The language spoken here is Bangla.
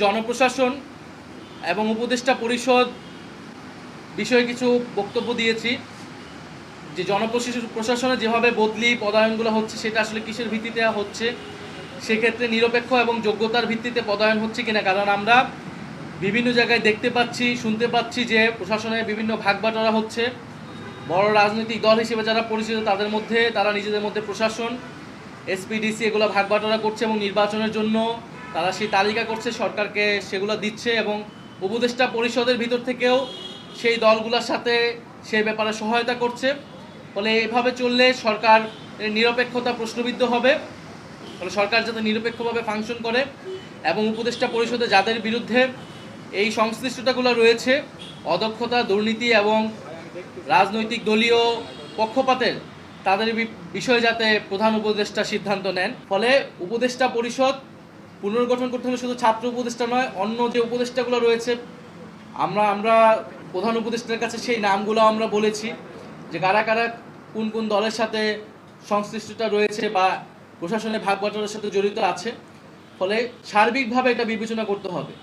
জনপ্রশাসন এবং উপদেষ্টা পরিষদ বিষয়ে কিছু বক্তব্য দিয়েছি যে জনপ্রশাসনে যেভাবে বদলি পদায়নগুলো হচ্ছে সেটা আসলে কিসের ভিত্তিতে হচ্ছে, সেক্ষেত্রে নিরপেক্ষ এবং যোগ্যতার ভিত্তিতে পদায়ন হচ্ছে কিনা। কারণ আমরা বিভিন্ন জায়গায় দেখতে পাচ্ছি, শুনতে পাচ্ছি যে প্রশাসনে বিভিন্ন ভাগবাটোয়ারা হচ্ছে। বড় রাজনৈতিক দল হিসেবে যারা পরিচিত তাদের মধ্যে তারা নিজেদের মধ্যে প্রশাসন, এসপিডিসি এগুলো ভাগবাটোয়ারা করছে এবং নির্বাচনের জন্য তারা সেই তালিকা করছে, সরকারকে সেগুলো দিচ্ছে এবং উপদেষ্টা পরিষদের ভিতর থেকেও সেই দলগুলোর সাথে সেই ব্যাপারে সহায়তা করছে। ফলে এভাবে চললে সরকার নিরপেক্ষতা প্রশ্নবিদ্ধ হবে। ফলে সরকার যাতে নিরপেক্ষভাবে ফাংশন করে এবং উপদেষ্টা পরিষদে যাদের বিরুদ্ধে এই সংশ্লিষ্টতাগুলো রয়েছে, অদক্ষতা, দুর্নীতি এবং রাজনৈতিক দলীয় পক্ষপাতের, তাদের বিষয়ে যাতে প্রধান উপদেষ্টা সিদ্ধান্ত নেন। ফলে উপদেষ্টা পরিষদ পুনর্গঠন করতে হলে শুধু ছাত্র উপদেষ্টা নয়, অন্য যে উপদেষ্টাগুলো রয়েছে আমরা প্রধান উপদেষ্টার কাছে সেই নামগুলো আমরা বলেছি যে কারা কারা কোন কোন দলের সাথে সংশ্লিষ্টতা রয়েছে বা প্রশাসনের ভাগবাটোয়ারার সাথে জড়িত আছে। ফলে সার্বিকভাবে এটা বিবেচনা করতে হবে।